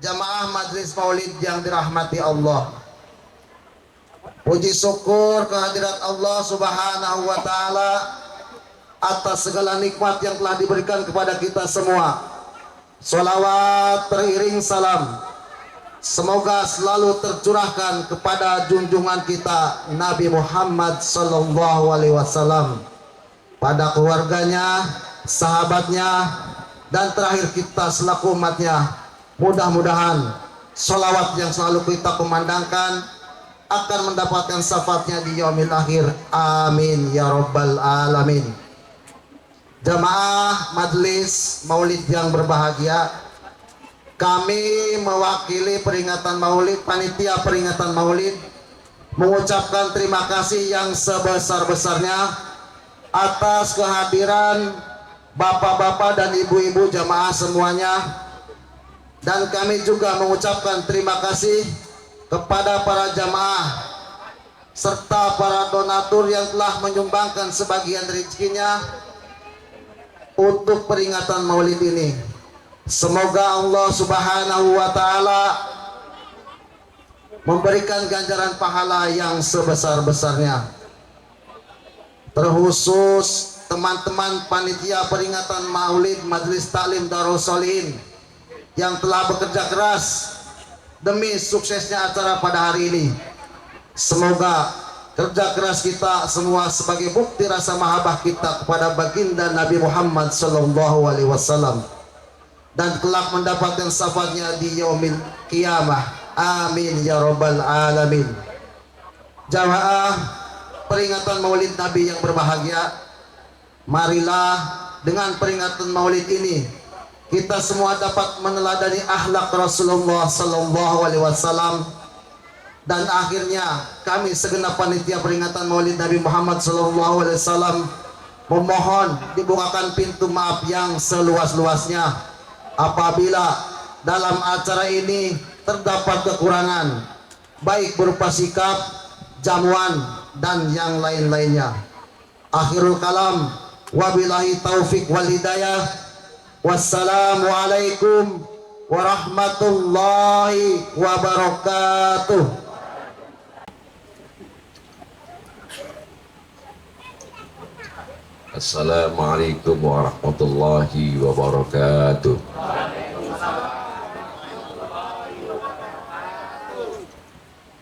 jamaah Majelis Maulid yang dirahmati Allah. Puji syukur kehadirat Allah Subhanahu wa Ta'ala atas segala nikmat yang telah diberikan kepada kita semua. Sholawat teriring salam semoga selalu tercurahkan kepada junjungan kita Nabi Muhammad sallallahu alaihi wasallam, pada keluarganya, sahabatnya, dan terakhir kita selaku umatnya. Mudah-mudahan sholawat yang selalu kita kumandangkan akan mendapatkan syafaatnya di yaumil akhir. Amin ya rabbal alamin. Jamaah Majelis Maulid yang berbahagia, kami mewakili peringatan Maulid, panitia peringatan Maulid, mengucapkan terima kasih yang sebesar-besarnya atas kehadiran bapak-bapak dan ibu-ibu jamaah semuanya. Dan kami juga mengucapkan terima kasih kepada para jamaah serta para donatur yang telah menyumbangkan sebagian rezekinya untuk peringatan Maulid ini. Semoga Allah Subhanahu wa Ta'ala memberikan ganjaran pahala yang sebesar-besarnya. Terkhusus teman-teman panitia peringatan Maulid Majelis Taklim Darul Sholihin yang telah bekerja keras demi suksesnya acara pada hari ini. Semoga kerja keras kita semua sebagai bukti rasa mahabbah kita kepada baginda Nabi Muhammad sallallahu alaihi wasallam dan kelak mendapatkan syafaatnya di yaumil qiyamah. Amin ya rabbal alamin. Jamaah peringatan Maulid Nabi yang berbahagia, marilah dengan peringatan Maulid ini kita semua dapat meneladani akhlak Rasulullah sallallahu alaihi wasallam, dan akhirnya kami segenap panitia peringatan Maulid Nabi Muhammad sallallahu alaihi wasallam memohon dibukakan pintu maaf yang seluas-luasnya apabila dalam acara ini terdapat kekurangan baik berupa sikap, jamuan, dan yang lain-lainnya. Akhirul kalam, wabillahi taufik wal hidayah. Wassalamualaikum warahmatullahi wabarakatuh. Assalamualaikum warahmatullahi wabarakatuh.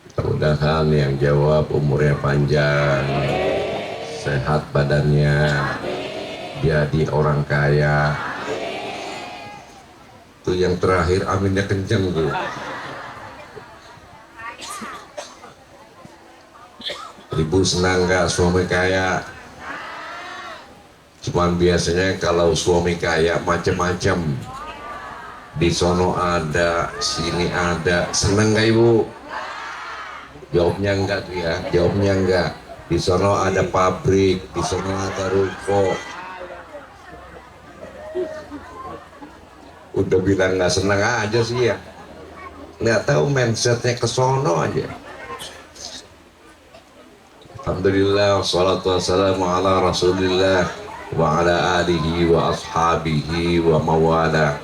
Mudah-mudahan yang jawab umurnya panjang, sehat badannya, jadi orang kaya. Itu yang terakhir aminnya kenceng tuh. Ibu senang gak suami kaya? Cuman biasanya kalau suami kaya macam-macam, di sono ada, sini ada. Seneng gak ibu? Jawabnya enggak tuh ya, jawabnya enggak. Di sono ada pabrik, di sono ada ruko. Udah bilang nggak seneng aja sih ya, nggak tahu mindsetnya ke sono aja. Alhamdulillah, wassalatu wassalamu ala rasulillah wa ala alihi wa ashabihi wa mawala.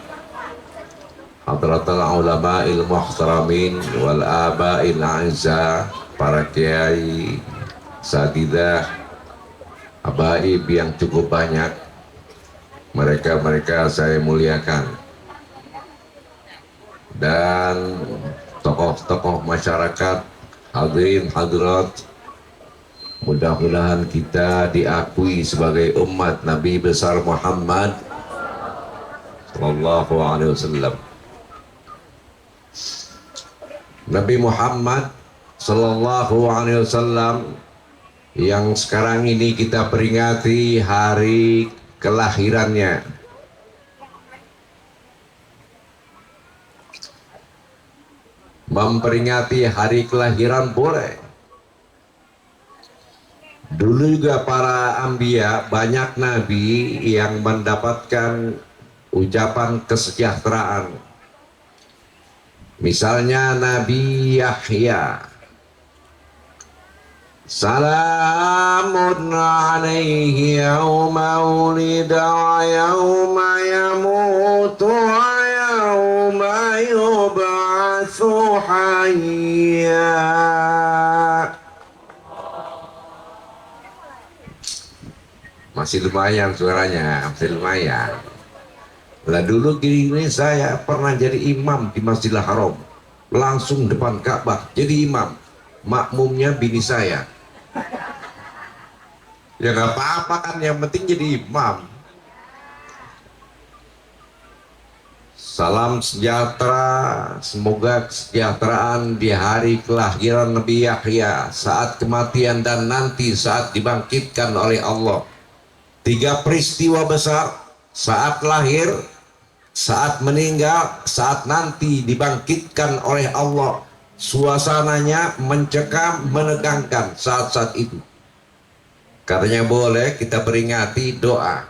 Hadratul ulama'il muhtaramin wal aba'il a'izza, para kiai, sadidah, habaib yang cukup banyak, mereka saya muliakan. Dan tokoh-tokoh masyarakat, hadirin hadirat, mudah-mudahan kita diakui sebagai umat Nabi besar Muhammad sallallahu alaihi wasallam. Nabi Muhammad sallallahu alaihi wasallam yang sekarang ini kita peringati hari kelahirannya. Memperingati hari kelahiran boleh. Dulu juga para anbiya, banyak nabi yang mendapatkan ucapan kesejahteraan. Misalnya Nabi Yahya, salamun alaihi yawma ulida wa yawma yamutu wa yawma yub'ats. الناس حيا. Masih lumayan suaranya, masih lumayan. Lah dulu gini saya pernah jadi imam di Masjidil Haram, langsung depan Ka'bah jadi imam, makmumnya bini saya. Ya nggak apa-apa kan, yang penting jadi imam. Salam sejahtera, semoga kesejahteraan di hari kelahiran Nabi Yahya, saat kematian dan nanti saat dibangkitkan oleh Allah. 3 peristiwa besar, saat lahir, saat meninggal, saat nanti dibangkitkan oleh Allah. Suasananya mencekam, menegangkan saat-saat itu. Katanya boleh kita peringati doa,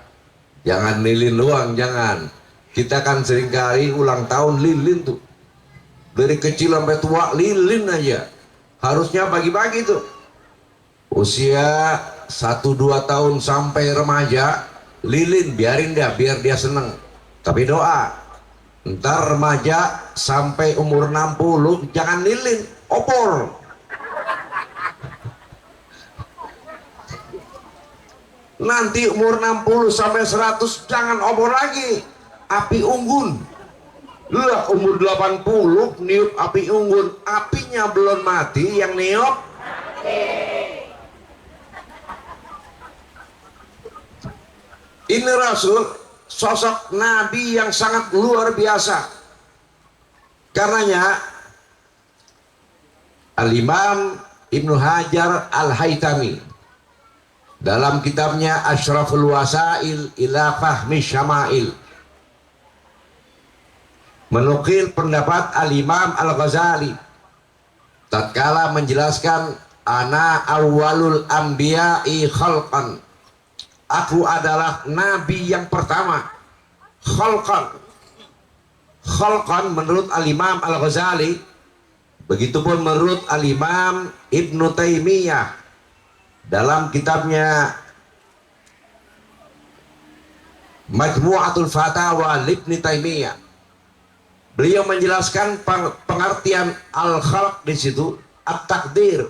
jangan lilin doang, jangan. Kita kan seringkali ulang tahun lilin tuh, dari kecil sampai tua lilin aja. Harusnya pagi-pagi tuh, usia 1-2 tahun sampai remaja lilin, biarin dia, biar dia seneng. Tapi doa, ntar remaja sampai umur 60 jangan lilin, opor. Nanti umur 60 sampai 100 jangan obor lagi, api unggun. Lah umur 80 niup api unggun, apinya belum mati, yang niup mati. Ini Rasul, sosok Nabi yang sangat luar biasa. Karenanya Al-Imam Ibnu Hajar Al-Haytami dalam kitabnya Asyraful Wasail ila Fahmi Syama'il menukil pendapat Al-Imam Al-Ghazali tatkala menjelaskan ana awwalul anbiya'i khalqan, aku adalah nabi yang pertama. Khalqan, khalqan menurut Al-Imam Al-Ghazali, begitupun menurut Al-Imam Ibnu Taimiyah dalam kitabnya Majmu'atul Fatawa Ibnu Taimiyah. Beliau menjelaskan pengertian al-khalq di situ, at-takdir.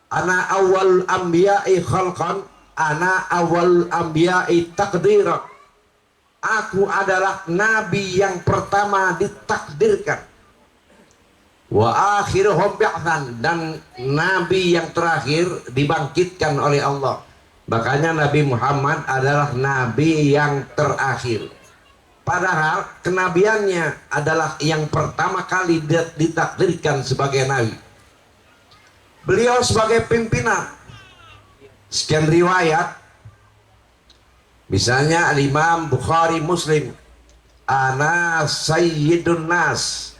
Ana awal anbiya'i khalqan, ana awal anbiya'i takdira. Aku adalah nabi yang pertama ditakdirkan. Wa akhiruhum bi'tsan, dan nabi yang terakhir dibangkitkan oleh Allah. Makanya Nabi Muhammad adalah nabi yang terakhir. Padahal kenabiannya adalah yang pertama kali ditakdirkan sebagai nabi. Beliau sebagai pimpinan. Sekian riwayat, misalnya Al-Imam Bukhari Muslim, ana sayyidun nas,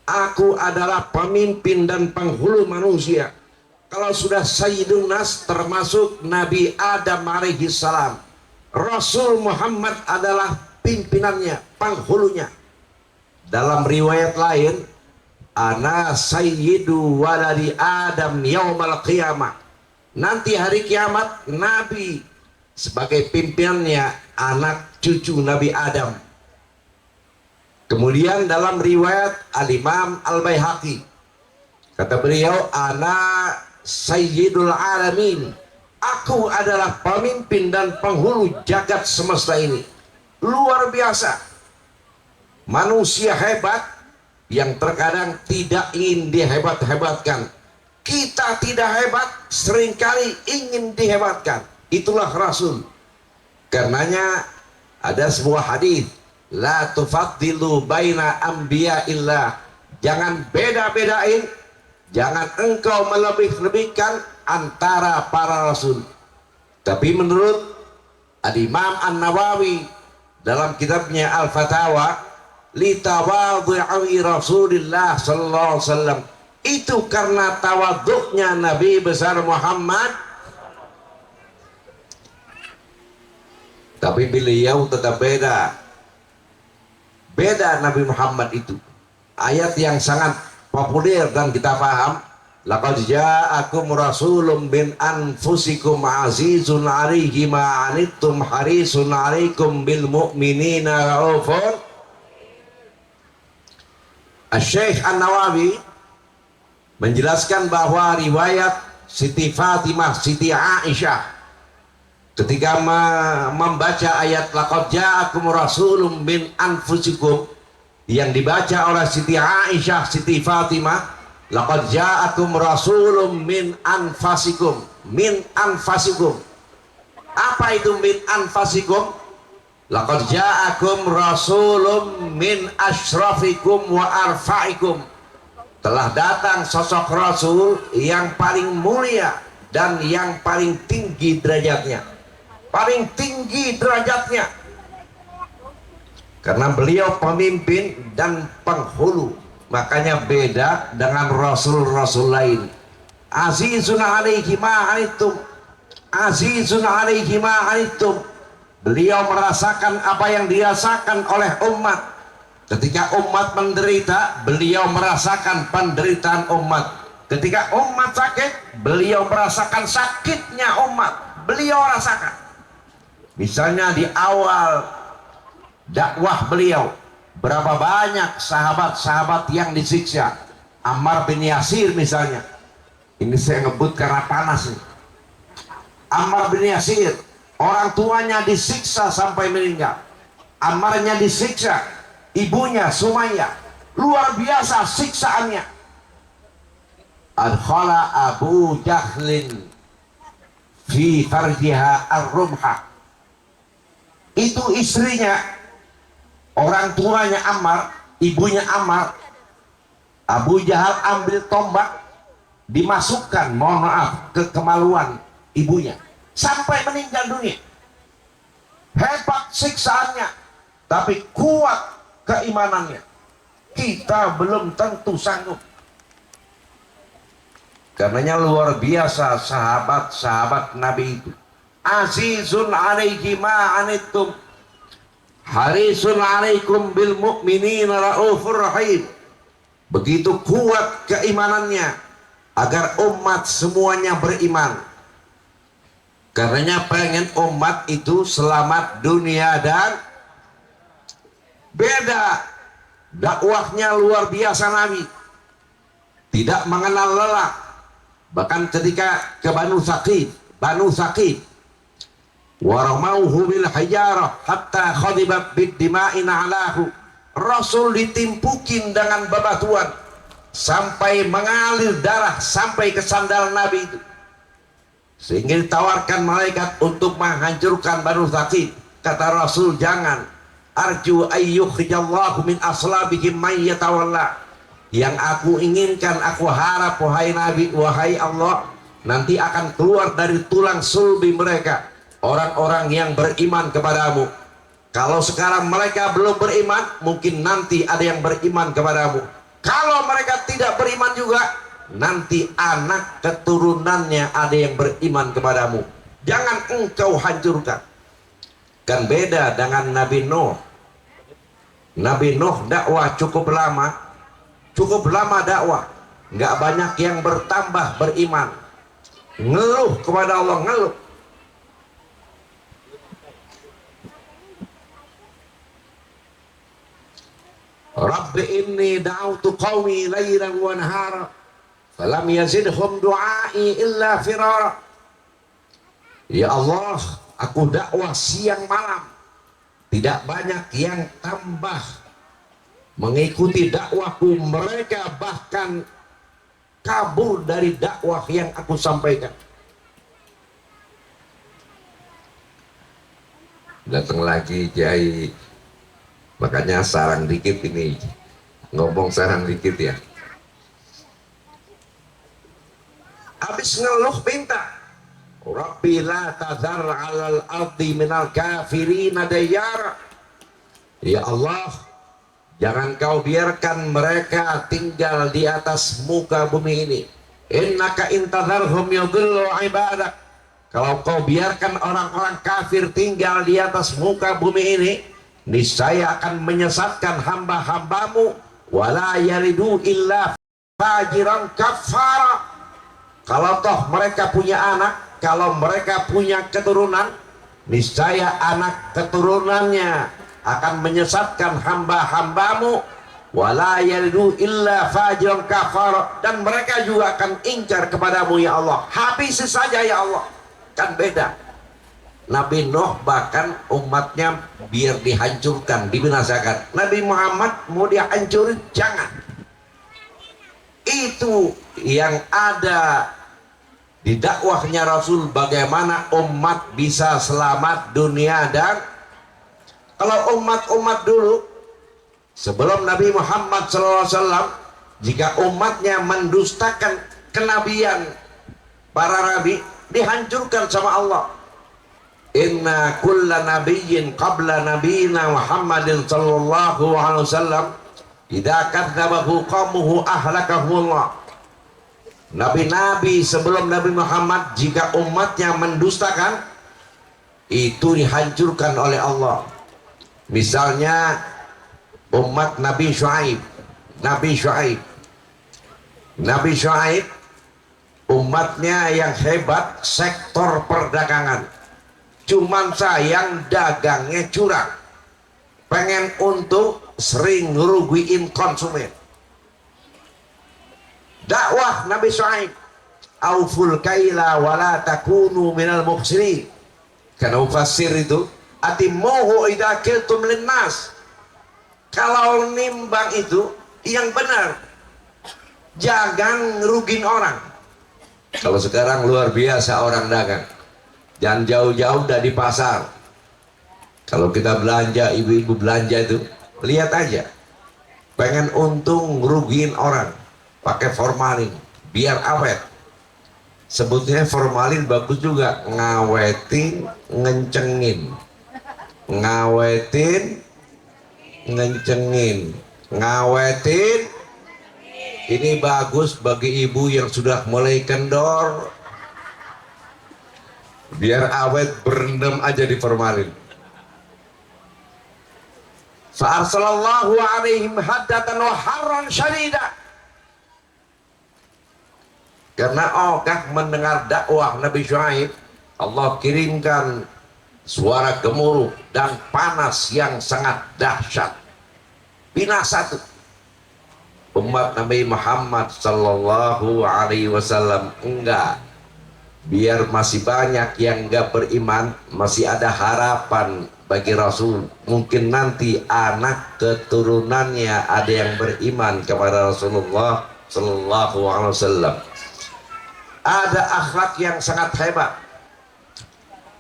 aku adalah pemimpin dan penghulu manusia. Kalau sudah sayyidun nas termasuk Nabi Adam alaihi salam. Rasul Muhammad adalah pimpinannya, penghulunya. Dalam riwayat lain, ana sayyidu waladi Adam yaumal qiyamah, nanti hari kiamat Nabi sebagai pimpinannya anak cucu Nabi Adam. Kemudian dalam riwayat Al-Imam Al-Baihaqi, kata beliau, ana sayyidul alamin, aku adalah pemimpin dan penghulu jagat semesta ini. Luar biasa. Manusia hebat yang terkadang tidak ingin dihebat-hebatkan. Kita tidak hebat, seringkali ingin dihebatkan. Itulah Rasul. Karenanya ada sebuah hadis, la tufaddilu baina anbiya'illah, jangan beda-bedain, jangan engkau melebih-lebihkan antara para rasul. Tapi menurut Al-Imam An-Nawawi dalam kitabnya Al-Fatawa, li tawadhu'i Rasulillah sallallahu alaihi wasallam, itu karena tawaduknya Nabi besar Muhammad. Tapi beliau tetap beda Nabi Muhammad itu. Ayat yang sangat populer dan kita paham, laqad ja'akum rasulun min anfusikum azizun 'alaihi ma 'anittum harisun 'alaikum bil mu'minina raufun. Syekh An-Nawawi menjelaskan bahwa riwayat Siti Fatimah, Siti Aisyah ketika membaca ayat laqad ja'akum rasulun min anfusikum yang dibaca oleh Siti Aisyah, Siti Fatimah, laqad ja'akum rasulun min anfasikum. Min anfasikum. Apa itu min anfasikum? Laqad ja'akum rasulun min asyrafikum wa arfa'ikum. Telah datang sosok rasul yang paling mulia dan yang paling tinggi derajatnya. Paling tinggi derajatnya. Karena beliau pemimpin dan penghulu. Makanya beda dengan rasul-rasul lain. Azizun alaihi ma anittum. Azizun alaihi ma anittum. Beliau merasakan apa yang dirasakan oleh umat. Ketika umat menderita, beliau merasakan penderitaan umat. Ketika umat sakit, beliau merasakan sakitnya umat. Beliau rasakan. Misalnya di awal dakwah beliau, berapa banyak sahabat-sahabat yang disiksa. Ammar bin Yasir misalnya. Ini saya ngebut karena panas nih. Ammar bin Yasir, orang tuanya disiksa sampai meninggal. Ammarnya disiksa, ibunya Sumayyah, luar biasa siksaannya. Adkhala Abu Jahlin fi farjiha ar-rumha. Itu istrinya, orang tuanya Ammar, ibunya Ammar. Abu Jahal ambil tombak, dimasukkan, mohon maaf, ke kemaluan ibunya sampai meninggal dunia. Hebat siksaannya, tapi kuat keimanannya. Kita belum tentu sanggup. Karenanya luar biasa sahabat-sahabat Nabi itu. Azizun alaihi ma anittum, harisun alaikum bil mu'minina raufur rahim. Begitu kuat keimanannya agar umat semuanya beriman. Karenanya pengen umat itu selamat dunia dan beda. Dakwahnya luar biasa Nabi. Tidak mengenal lelah. Bahkan ketika ke Banu Saqif, waramauhu bil hajarah hatta khadibat bid dima'in alahu. Rasul ditimpukin dengan bebatuan sampai mengalir darah sampai ke sandal Nabi itu, sehingga ditawarkan malaikat untuk menghancurkan Banu Saqif. Kata Rasul, jangan. Arju ayyukhrijallahu min aslabihim may yatawalla. Yang aku inginkan, aku harap wahai Nabi, wahai Allah, nanti akan keluar dari tulang sulbi mereka orang-orang yang beriman kepadamu. Kalau sekarang mereka belum beriman, mungkin nanti ada yang beriman kepadamu. Kalau mereka tidak beriman juga, nanti anak keturunannya ada yang beriman kepadamu. Jangan engkau hancurkan. Kan beda dengan Nabi Nuh. Nabi Nuh dakwah cukup lama dakwah, nggak banyak yang bertambah beriman. Ngeluh kepada Allah, ngeluh. Rabbi inni da'autu qawmi laylan wa nahara falam yazidhum du'ai illa firara. Ya Allah, aku dakwah siang malam, tidak banyak yang tambah mengikuti dakwahku. Mereka bahkan kabur dari dakwah yang aku sampaikan. Datang lagi Kiai. Makanya sarang dikit ini, ngomong sarang dikit ya. Habis ngeluh minta, Rabbi la tazar alal ardi minal kafirina dayyara. Ya Allah, jangan kau biarkan mereka tinggal di atas muka bumi ini. Innaka intadharhum yudhillu ibadak. Kalau kau biarkan orang-orang kafir tinggal di atas muka bumi ini, niscaya akan menyesatkan hamba-hambamu. Wala yalidu illa fajiran kafara. Kalau toh mereka punya anak, kalau mereka punya keturunan, niscaya anak keturunannya akan menyesatkan hamba-hambamu. wala yalidu illa fajiran kafar, dan mereka juga akan ingkar kepadamu ya Allah. Habisi saja ya Allah. Kan beda. Nabi Nuh bahkan umatnya biar dihancurkan, dibinasakan. Nabi Muhammad mau dihancurin, jangan. Itu yang ada di dakwahnya Rasul, bagaimana umat bisa selamat dunia dan kalau umat-umat dulu sebelum Nabi Muhammad SAW, jika umatnya mendustakan kenabian para nabi, dihancurkan sama Allah. Inna kulla nabiyyin qabla nabiyina Muhammadin sallallahu alaihi wasallam idza kadzabahu qaumuhu ahlakahullah. Nabi-nabi sebelum Nabi Muhammad, jika umatnya mendustakan, itu dihancurkan oleh Allah. Misalnya umat Nabi Syuaib. Nabi Syuaib umatnya yang hebat sektor perdagangan, cuman sayang dagangnya curang, pengen untung, sering ngerugiin konsumen. Dakwah Nabi Syuaib, auful kaila wala takunu minal mukhsirin. Karena mufassir itu atimuhu idza kiltum linnas, kalau nimbang itu yang benar, jangan ngerugin orang. Kalau sekarang luar biasa orang dagang, jangan jauh-jauh dari pasar. Kalau kita belanja, ibu-ibu belanja itu, lihat aja, pengen untung ngerugiin orang, pakai formalin biar awet. Sebutnya formalin bagus juga, ngawetin, ngencengin, ngawetin, ngencengin, ngawetin. Ini bagus bagi ibu yang sudah mulai kendor, biar awet, berendam aja di formalin. Fa'arsalallahu alaihim haddatan wa harran syadida. Karena ogah mendengar dakwah Nabi Syuaib, Allah kirimkan suara gemuruh dan panas yang sangat dahsyat. Binasa tuh umat Nabi Muhammad sallallahu alaihi wasallam. Enggak, biar masih banyak yang enggak beriman, masih ada harapan bagi Rasul. Mungkin nanti anak keturunannya ada yang beriman kepada Rasulullah sallallahu alaihi wasallam. Ada akhlak yang sangat hebat,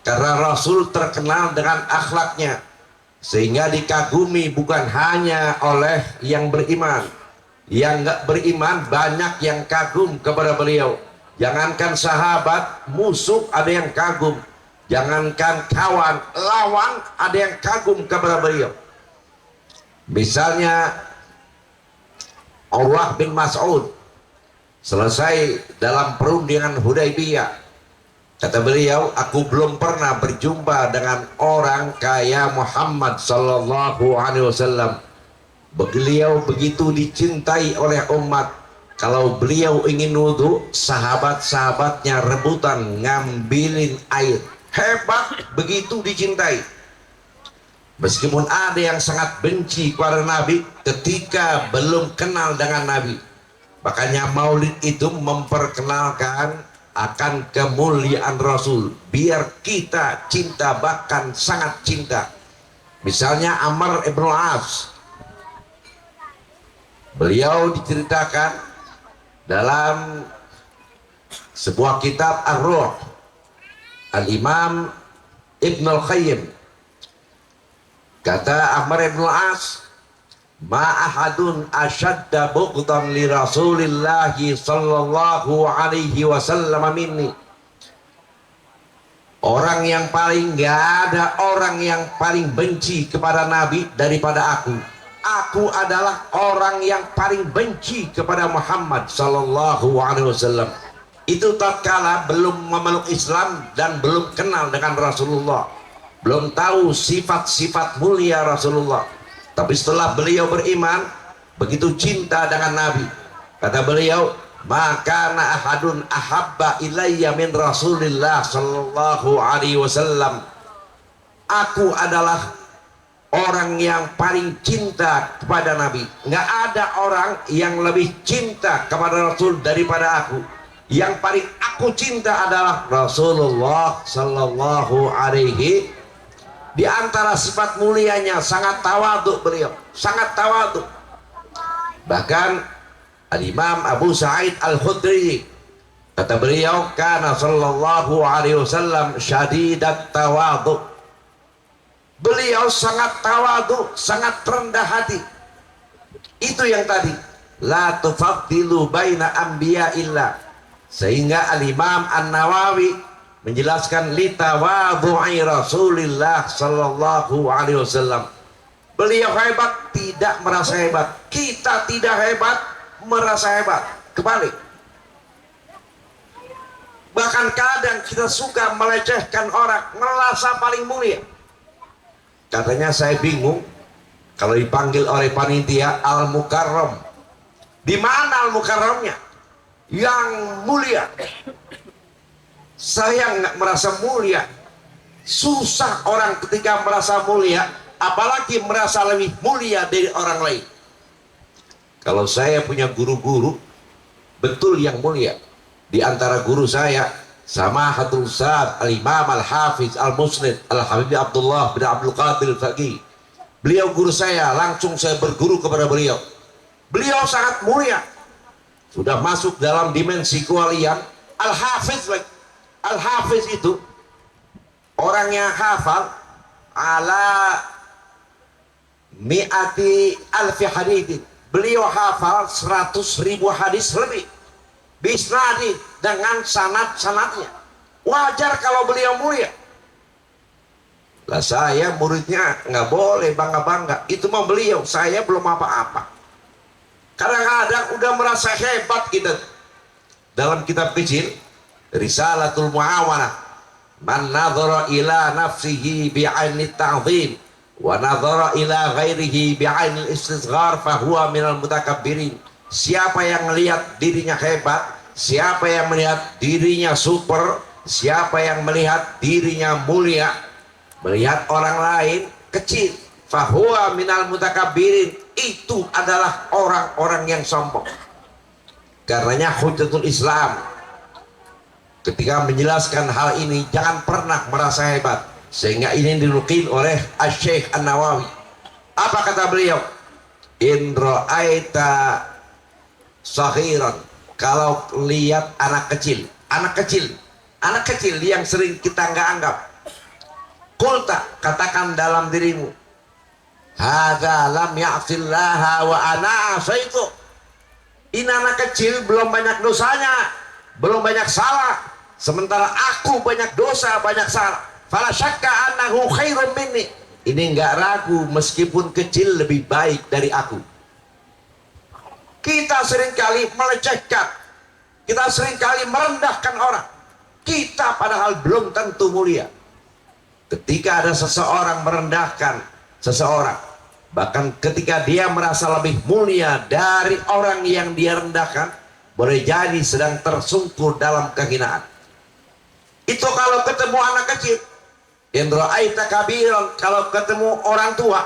karena Rasul terkenal dengan akhlaknya, sehingga dikagumi bukan hanya oleh yang beriman. Yang enggak beriman banyak yang kagum kepada beliau. Jangankan sahabat, musuh ada yang kagum. Jangankan kawan, lawan ada yang kagum kepada beliau. Misalnya Urwah bin Mas'ud selesai dalam perundingan Hudaybiyah, kata beliau, aku belum pernah berjumpa dengan orang kaya Muhammad sallallahu alaihi wasallam. Beliau begitu dicintai oleh umat. Kalau beliau ingin wudhu, sahabat-sahabatnya rebutan ngambilin air. Hebat, begitu dicintai. Meskipun ada yang sangat benci kepada Nabi ketika belum kenal dengan Nabi. Makanya maulid itu memperkenalkan akan kemuliaan Rasul, biar kita cinta, bahkan sangat cinta. Misalnya Amr ibn As, beliau diceritakan dalam sebuah kitab Ar-Ruh, Al-Imam Ibn Al-Qayyim, kata Amr ibn As, ma ahadun ashadda bughdan li Rasulillahi sallallahu alaihi wasallam minni. Orang yang paling, gak ada orang yang paling benci kepada Nabi daripada aku. Aku adalah orang yang paling benci kepada Muhammad sallallahu alaihi wasallam. Itu tatkala belum memeluk Islam dan belum kenal dengan Rasulullah, belum tahu sifat-sifat mulia Rasulullah. Tapi setelah beliau beriman, begitu cinta dengan Nabi, kata beliau, maka na ahadun ahabba ilayya min Rasulillah sallallahu alaihi wasallam. Aku adalah orang yang paling cinta kepada Nabi. Nggak ada orang yang lebih cinta kepada Rasul daripada aku. Yang paling aku cinta adalah Rasulullah Sallallahu Alaihi. Di antara sifat mulianya sangat tawadhu beliau, sangat tawadhu. Bahkan Al-Imam Abu Sa'id Al-Khudri kata beliau, kana sallallahu alaihi wasallam syadidat tawadhu. Beliau sangat tawadhu, sangat rendah hati. Itu yang tadi, la tufaddilu baina anbiya illa. Sehingga Al-Imam An-Nawawi menjelaskan litawadhu'i Rasulillah sallallahu alaihi wasallam. Beliau hebat, tidak merasa hebat. Kita tidak hebat, merasa hebat. Kebalik. Bahkan kadang kita suka melecehkan orang, merasa paling mulia. Katanya saya bingung kalau dipanggil oleh panitia Al-Mukarram. Di mana Al-Mukarramnya? Yang mulia. Saya nggak merasa mulia. Susah orang ketika merasa mulia, apalagi merasa lebih mulia dari orang lain. Kalau saya punya guru-guru betul yang mulia, di antara guru saya Samahatul Ustaz Al-Imam Al-Hafiz Al-Musnid Al-Habib Abdullah bin Abdul Qadir Al-Faqih. Beliau guru saya, langsung saya berguru kepada beliau. Beliau sangat mulia, sudah masuk dalam dimensi kewalian. Al-Hafiz lagi. Al-Hafiz itu orang yang hafal ala mi'ati alfi hadithin. Beliau hafal 100.000 hadis lebih bisnadi dengan sanad-sanadnya. Wajar kalau beliau mulia. Lah saya muridnya nggak boleh bangga-bangga. Itu mah beliau, saya belum apa-apa. Kadang-kadang udah merasa hebat kita. Dalam kitab kecil Risalatul Muawanah, man nadhara ila nafsihi bi'ainit ta'zim wa nadhara ila ghairihi bi'ainil istisghar fahuwa minal mutakabbirin. Siapa yang melihat dirinya hebat, siapa yang melihat dirinya super, siapa yang melihat dirinya mulia, melihat orang lain kecil, fahuwa minal mutakabbirin, itu adalah orang-orang yang sombong. Karenanya Hujjatul Islam ketika menjelaskan hal ini, jangan pernah merasa hebat. Sehingga ini dinukil oleh Asy-Syaikh An-Nawawi. Apa kata beliau? In ra'aita saghiran, kalau lihat anak kecil yang sering kita nggak anggap, qulta, katakan dalam dirimu, hadza lam ya'sillaha wa ana asaitu. Ini anak kecil belum banyak dosanya, belum banyak salah, sementara aku banyak dosa, banyak salah. Fala syakka annahu khairum minni. Ini enggak ragu, meskipun kecil lebih baik dari aku. Kita seringkali melecehkan, kita seringkali merendahkan orang. Kita padahal belum tentu mulia. Ketika ada seseorang merendahkan seseorang, bahkan ketika dia merasa lebih mulia dari orang yang dia rendahkan, boleh jadi sedang tersungkur dalam kehinaan. Itu kalau ketemu anak kecil. In ra'aita kabiran, kalau ketemu orang tua,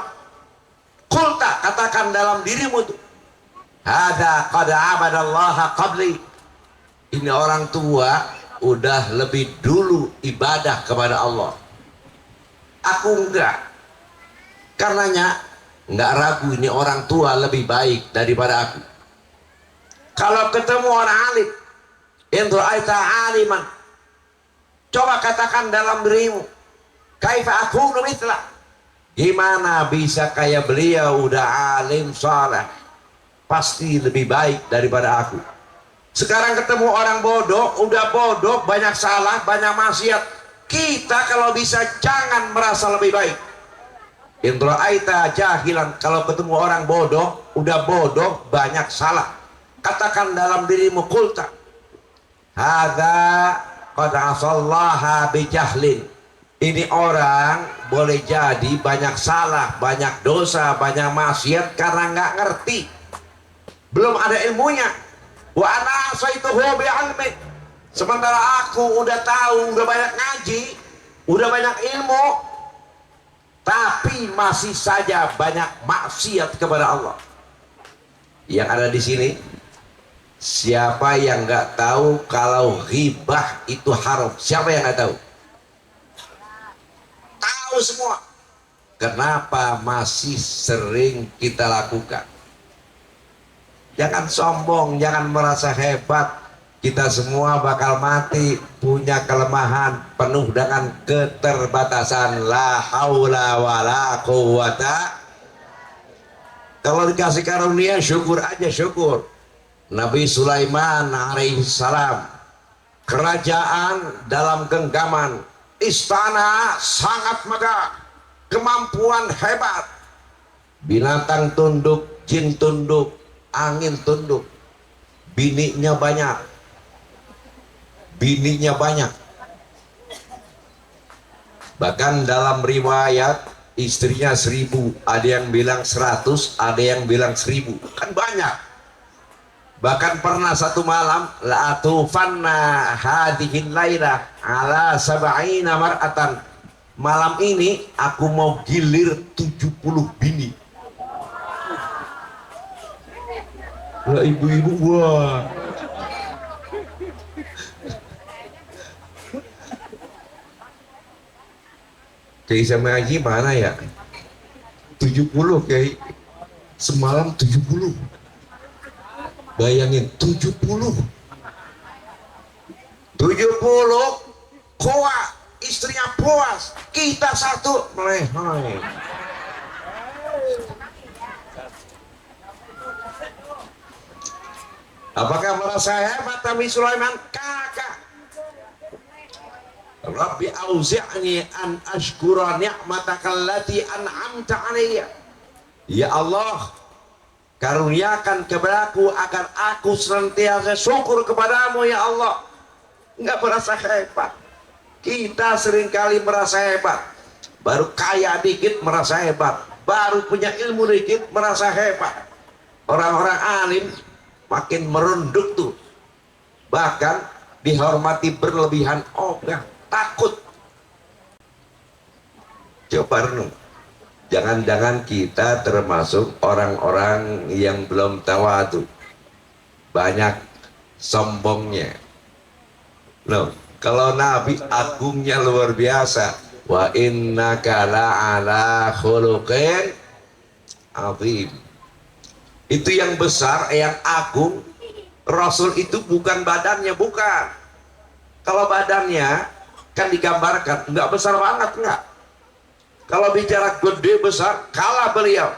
qulta, katakan dalam dirimu itu, hadza qad abadallaha qabli. Ini orang tua udah lebih dulu ibadah kepada Allah. Aku enggak. Karenanya enggak ragu, ini orang tua lebih baik daripada aku. Kalau ketemu orang alim, in ra'aita aliman, coba katakan dalam dirimu, kaifa akunu mithla, gimana bisa kayak beliau, udah alim saleh, pasti lebih baik daripada aku. Sekarang ketemu orang bodoh, udah bodoh, banyak salah, banyak maksiat, kita kalau bisa jangan merasa lebih baik. In ra'aita jahilan, kalau ketemu orang bodoh, udah bodoh, banyak salah, katakan dalam dirimu, qulta hadza qad asallaha bijahlin. Ini orang boleh jadi banyak salah, banyak dosa, banyak maksiat karena nggak ngerti, belum ada ilmunya. Wa ana asaituhu bi'ilmi, sementara aku udah tahu, udah banyak ngaji, udah banyak ilmu, tapi masih saja banyak maksiat kepada Allah. Yang ada di sini, siapa yang nggak tahu kalau ghibah itu haram? Siapa yang nggak tahu? Tahu semua. Kenapa masih sering kita lakukan? Jangan sombong, jangan merasa hebat. Kita semua bakal mati, punya kelemahan, penuh dengan keterbatasan. La haula wala quwata. Kalau dikasih karunia syukur aja, syukur. Nabi Sulaiman alaihissalam, kerajaan dalam genggaman, istana sangat megah, kemampuan hebat, binatang tunduk, jin tunduk, angin tunduk, bininya banyak, bahkan dalam riwayat istrinya 1000, ada yang bilang 100, ada yang bilang 1000, kan banyak. Bahkan pernah satu malam, la atufanna hadhihi lailah ala sab'ina mar'atan, malam ini aku mau gilir 70 bini. Lah ibu-ibu, wah, Kiai sama Haji mana ya? 70 Kiai, semalam 70. Bayangin 70 kuat, istrinya puas, kita satu melehoi. Apakah merasa hebat Nabi Sulaiman? Kakak. Rabbi auzi'ni an ashkura ni'mataka allati an'amta alayya. Ya Allah, karuniakan kepadaku agar aku senantiasa syukur kepadamu ya Allah. Enggak merasa hebat. Kita seringkali merasa hebat. Baru kaya dikit merasa hebat. Baru punya ilmu dikit merasa hebat. Orang-orang alim makin merunduk tuh. Bahkan dihormati berlebihan ogah, takut. Coba renung. Jangan-jangan kita termasuk orang-orang yang belum tawadu, banyak sombongnya. Loh, kalau Nabi agungnya luar biasa. Wa innaka la'ala khuluqin azim. Itu yang besar, yang agung. Rasul itu bukan badannya, bukan. Kalau badannya kan digambarkan nggak besar banget, nggak. Kalau bicara gede besar, kalah beliau.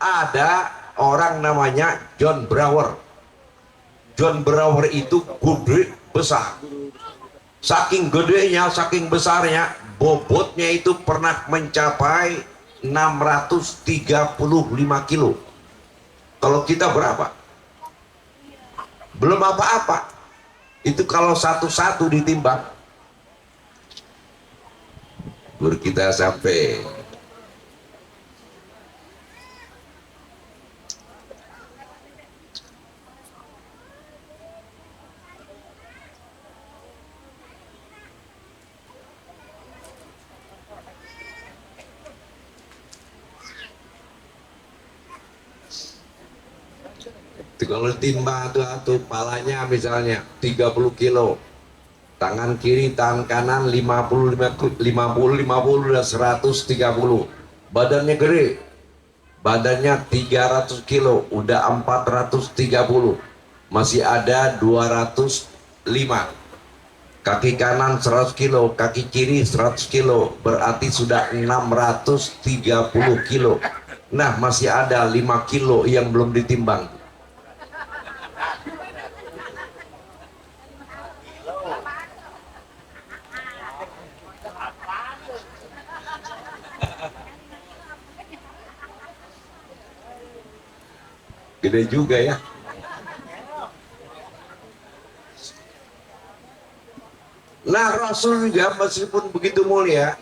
Ada orang namanya John Brower. John Brower itu gede besar. Saking gedenya, saking besarnya, bobotnya itu pernah mencapai 635 kilo. Kalau kita berapa? Belum apa-apa. Itu kalau satu-satu ditimbang, baru kita sampai. Itu kalau timbang tuh palanya misalnya 30 kilo, tangan kiri tangan kanan 50 dan 130. Badannya gede, badannya 300 kilo, udah 430, masih ada 205. Kaki kanan 100 kilo, kaki kiri 100 kilo, berarti sudah 630 kilo. Nah, masih ada 5 kilo yang belum ditimbang. Gede juga ya. Nah, Rasul juga meskipun begitu mulia,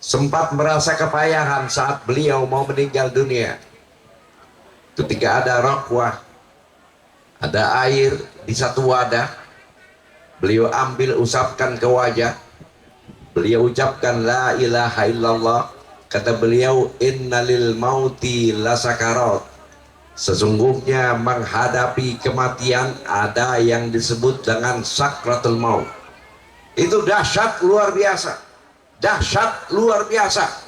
sempat merasa kepayahan saat beliau mau meninggal dunia. Ketika ada rakwah, ada air di satu wadah, beliau ambil usapkan ke wajah, beliau ucapkan la ilaha illallah, kata beliau innalil mauti lasakarat, sesungguhnya menghadapi kematian ada yang disebut dengan sakratul maut. Itu dahsyat luar biasa, dahsyat luar biasa.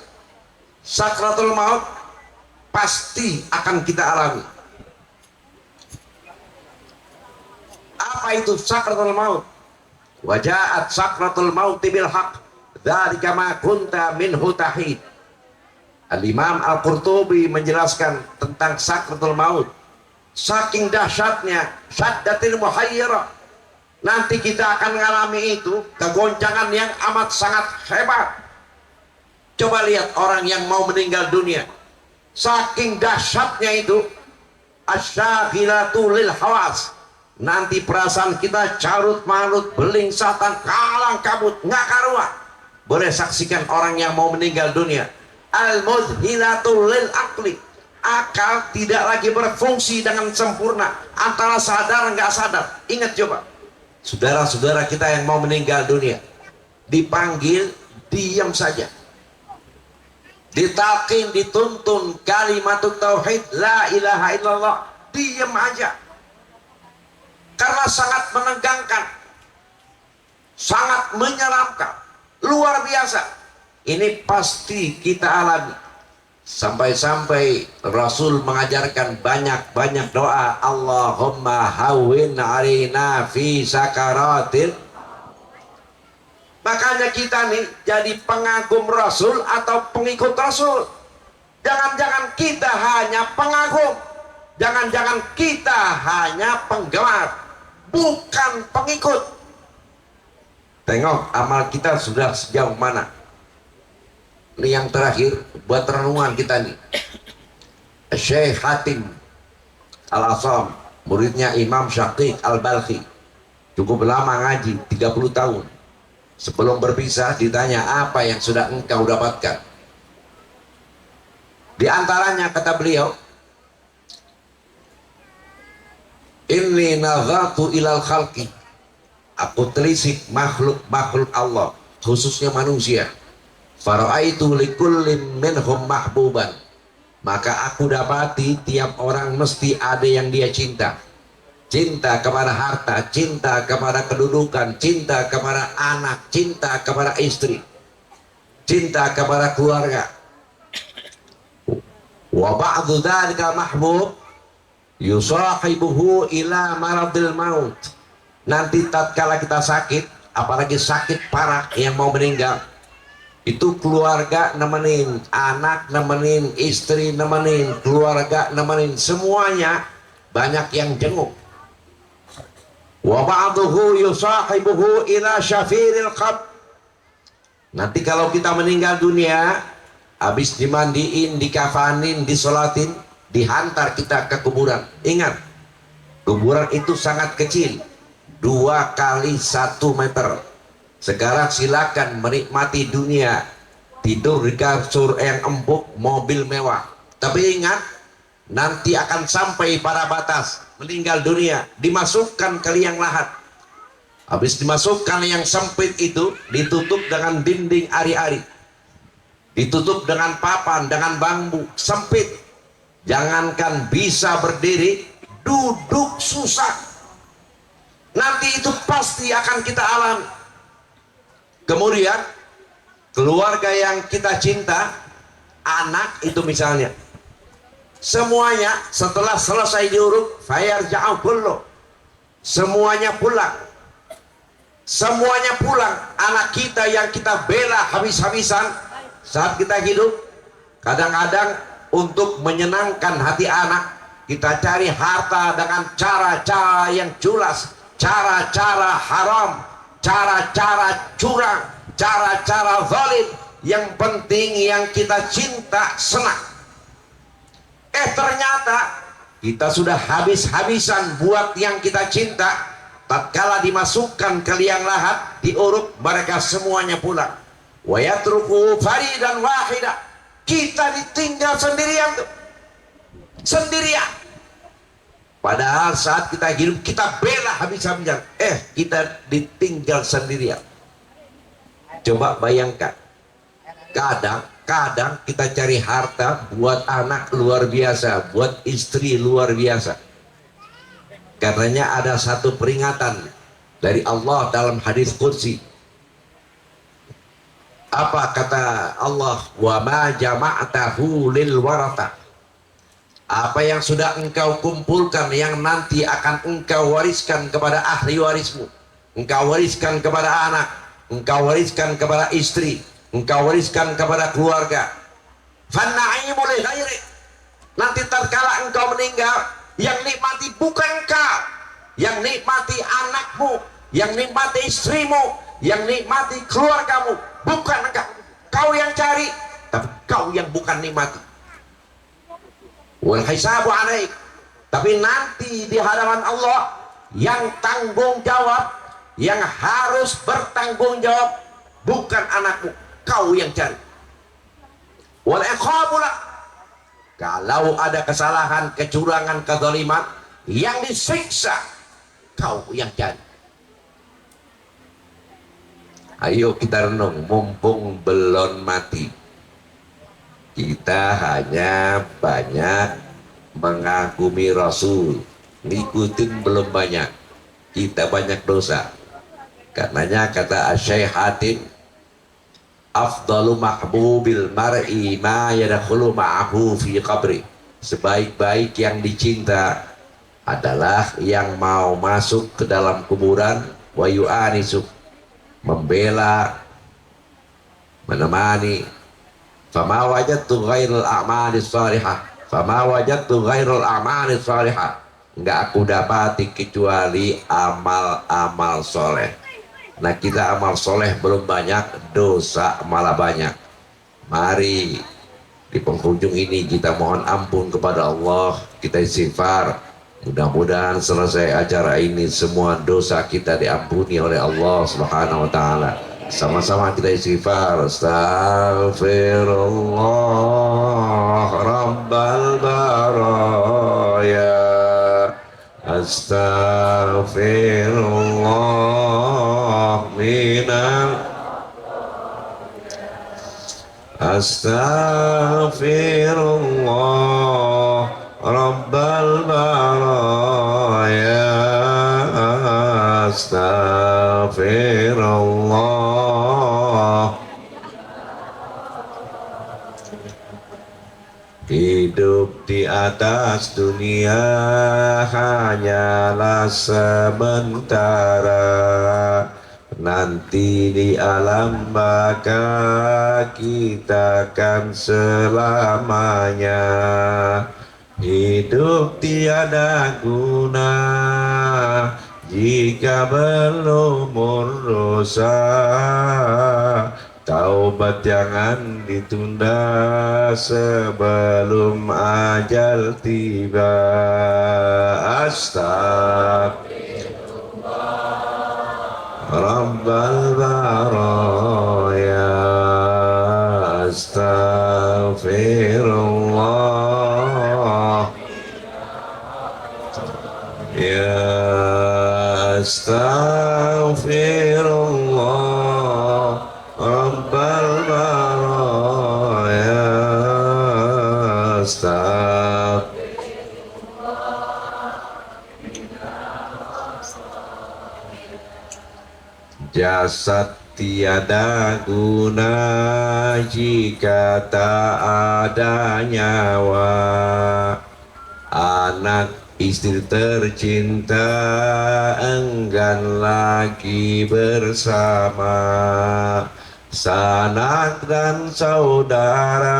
Sakratul maut pasti akan kita alami. Apa itu sakratul maut? Wajaat sakratul maut bil haq, dzalika ma kunta minhu tahid. Al-Imam Al-Qurtubi menjelaskan tentang sakratul maut. Saking dahsyatnya, syaddatil muhayyirah. Nanti kita akan mengalami itu, kegoncangan yang amat sangat hebat. Coba lihat orang yang mau meninggal dunia. Saking dahsyatnya itu, asyaghilatu lil hawas. Nanti perasaan kita carut marut, beling satan, kalang kabut, nggak karuan. Boleh saksikan orang yang mau meninggal dunia. Al-mudhilatu lil aqli. Akal tidak lagi berfungsi dengan sempurna, antara sadar nggak sadar. Ingat coba, saudara-saudara kita yang mau meninggal dunia, dipanggil diam saja, ditalqin, dituntun kalimat tauhid la ilaha illallah, diam aja, karena sangat menegangkan, sangat menyeramkan, luar biasa. Ini pasti kita alami. Sampai-sampai Rasul mengajarkan banyak-banyak doa. Allahumma hawwin alaina fi sakaratil. Makanya kita nih jadi pengagum Rasul atau pengikut Rasul. Jangan-jangan kita hanya pengagum, jangan-jangan kita hanya penggemar, bukan pengikut. Tengok amal kita sudah sejauh mana. Ini yang terakhir buat renungan kita nih. Syekh Hatim Al-Asam, muridnya Imam Syaqiq Al-Balkhi, cukup lama ngaji, 30 tahun. Sebelum berpisah ditanya, apa yang sudah engkau dapatkan? Di antaranya kata beliau, inni nazartu ilal khalqi, aku telisik makhluk-makhluk Allah, khususnya manusia. Fara'aitu likullim minhum mahbuban, maka aku dapati tiap orang mesti ada yang dia cinta. Cinta kepada harta, cinta kepada kedudukan, cinta kepada anak, cinta kepada istri, cinta kepada keluarga. Wa ba'du dzalika mahbub yusahibuhu ila maradil maut. Nanti tatkala kita sakit, apalagi sakit parah yang mau meninggal, itu keluarga nemenin, anak nemenin, istri nemenin, keluarga nemenin, semuanya banyak yang jenguk. Wa ba'duhu yusahibuhu ila syafiril qab. Nanti kalau kita meninggal dunia, habis dimandiin, dikafanin, disolatin, dihantar kita ke kuburan. Ingat, kuburan itu sangat kecil, 2 kali 1 meter. Sekarang silakan menikmati dunia, tidur di kasur yang empuk, mobil mewah. Tapi ingat, nanti akan sampai pada batas meninggal dunia, dimasukkan ke liang lahat. Habis dimasukkan yang sempit itu, ditutup dengan dinding ari-ari, ditutup dengan papan, dengan bambu sempit. Jangankan bisa berdiri, duduk susah. Nanti itu pasti akan kita alami. Kemudian keluarga yang kita cinta, anak itu misalnya, semuanya setelah selesai diurut, fayarja'u kullu, semuanya pulang. Semuanya pulang. Anak kita yang kita bela habis-habisan saat kita hidup, kadang-kadang untuk menyenangkan hati anak, kita cari harta dengan cara-cara yang culas, cara-cara haram, cara-cara curang, cara-cara zalim. Yang penting yang kita cinta senang. Ternyata kita sudah habis-habisan buat yang kita cinta. Tatkala dimasukkan ke liang lahat, diuruk, mereka semuanya pulang. Wa yatruku faridan wahida, kita ditinggal sendirian tuh. Sendirian. Padahal saat kita hidup kita bela habis-habisan, kita ditinggal sendirian. Coba bayangkan, kadang kita cari harta buat anak luar biasa, buat istri luar biasa. Karenanya ada satu peringatan dari Allah dalam hadis qudsi. Apa kata Allah? Wa ma jama'tahu lil waratha. Apa yang sudah engkau kumpulkan yang nanti akan engkau wariskan kepada ahli warismu, engkau wariskan kepada anak, engkau wariskan kepada istri, engkau wariskan kepada keluarga. Fanna'imu li ghairik. Nanti tatkala engkau meninggal, yang nikmati bukan engkau, yang nikmati anakmu, yang nikmati istrimu, yang nikmati keluargamu, bukan engkau. Kau yang cari, tapi kau yang bukan nikmati. Wal hisabu alaik. Tapi nanti di hadapan Allah, yang tanggung jawab, yang harus bertanggung jawab bukan anakmu, kau yang cari. Wal iqabu lak. Kalau ada kesalahan, kecurangan, kezaliman, yang disiksa kau yang cari. Ayo kita renung, mumpung belum mati. Kita hanya banyak mengagumi Rasul, ngikutin belum banyak. Kita banyak dosa. Karenanya kata Asy-Syaikh Hatim, afdalu mahbubil mar'i ma yadkhulu ma'ahu fi qabri. Sebaik-baik yang dicinta adalah yang mau masuk ke dalam kuburan, wa yu'anisu, membela, menemani. Fama wajadtu ghairul a'mali shalihah, fama wajadtu ghairul a'mali shalihah. Enggak aku dapati kecuali amal-amal soleh. Nah, kita amal soleh belum banyak, dosa malah banyak. Mari di penghujung ini kita mohon ampun kepada Allah, kita istighfar. Mudah-mudahan selesai acara ini semua dosa kita diampuni oleh Allah Subhanahu wa taala. Sama-sama kita istighfar. Astaghfirullah rabbal baraya, astaghfirullah minal, astaghfirullah rabbal baraya, astaghfirullah. Hidup di atas dunia hanyalah sementara, nanti di alam baka kita kan selamanya. Hidup tiada guna jika belum berdosa. Taubat jangan ditunda sebelum ajal tiba. Astagfirullah rabbal baraya, astagfirullah ya, astagfirullah rabbal baraya, jasad tiada guna jika tak ada nyawa. Anak istri tercinta enggan lagi bersama. Sanak dan saudara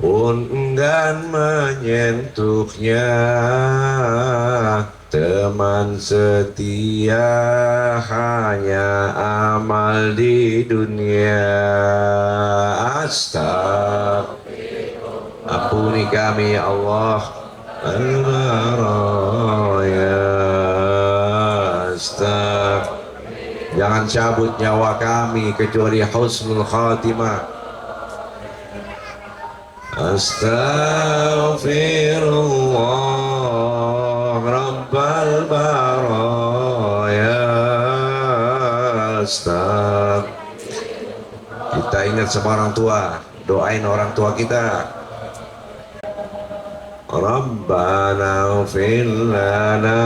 pun enggan menyentuhnya. Teman setia hanya amal di dunia. Astagfirullah, ampuni kami ya Allah. Al-Baraya, astagfirullah. Jangan cabut nyawa kami kecuali husnul khatimah. Astaghfirullah rabbal baraya, astagfirullah Kita ingat sama orang tua, doain orang tua kita. Rabbana ighfir lana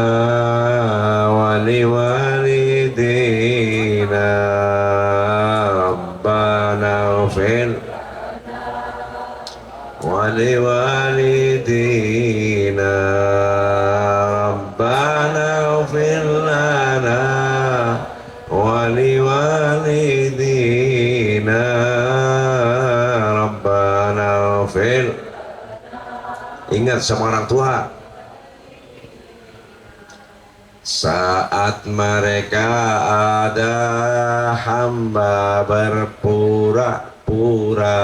wa liwalidina. Rabbana ighfir wa liwalidina. Rabbana ighfir lana wa liwalidina. Rabbana ighfir. Ingat sama orang tua. Saat mereka ada hamba berpura-pura,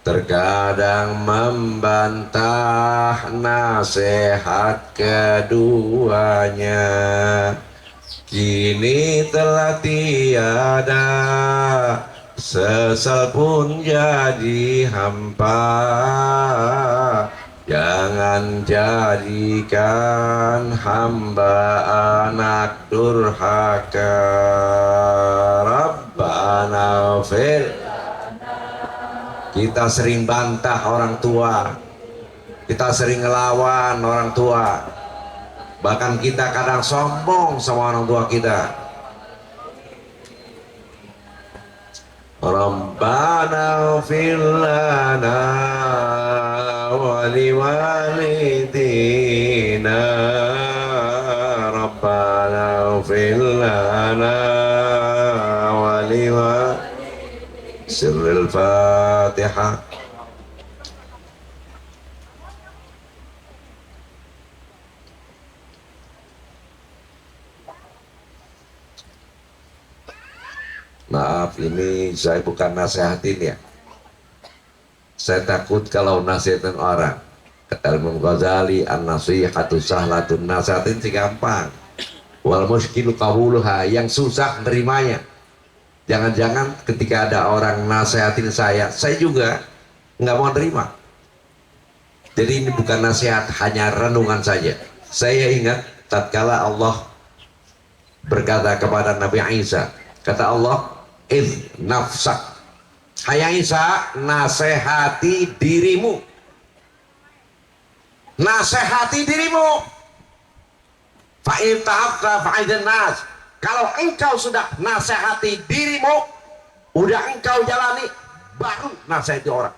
terkadang membantah nasihat keduanya. Kini telah tiada, sesal pun jadi hampa. Jangan jadikan hamba anak durhaka. Rabbana ighfir. Kita sering bantah orang tua, kita sering ngelawan orang tua, bahkan kita kadang sombong sama orang tua kita. Rabbana ighfir lana wa liwalidina. Rabbana ighfir lana wa liwalidina. Sirril Fatihah. Maaf, ini saya bukan nasihatin ya. Saya takut kalau nasihatin orang. Kata Imam Ghazali, an-nasihatu sahlatun. Nasihatin sih gampang. Wal mushkilu qabuluha, yang susah nerimanya. Jangan-jangan ketika ada orang nasihatin saya juga nggak mau terima. Jadi ini bukan nasihat, hanya renungan saja. Saya ingat tatkala Allah berkata kepada Nabi Isa, kata Allah, nafsak, hai Isa, nasihati dirimu, nasihati dirimu. Fa'in ta'afta fa'idhan nas. Kalau engkau sudah nasihati dirimu, udah engkau jalani, baru nasihati orang.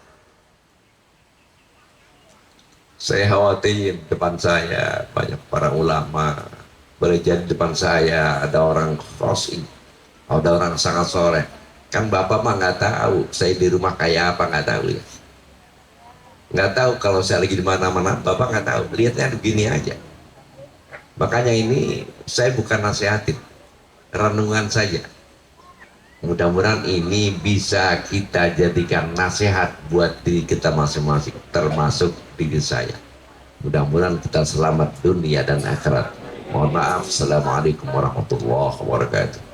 Saya khawatir depan saya banyak para ulama bekerja di depan saya, ada orang crossing, ada orang sangat sore. Kan bapak mah nggak tahu saya di rumah kayak apa, nggak tahu ya. Nggak tahu kalau saya lagi di mana-mana, bapak nggak tahu. Lihatnya begini aja. Makanya ini saya bukan nasihatin, renungan saja. Mudah-mudahan ini bisa kita jadikan nasihat buat diri kita masing-masing, termasuk diri saya. Mudah-mudahan kita selamat dunia dan akhirat. Mohon maaf. Assalamualaikum warahmatullahi wabarakatuh.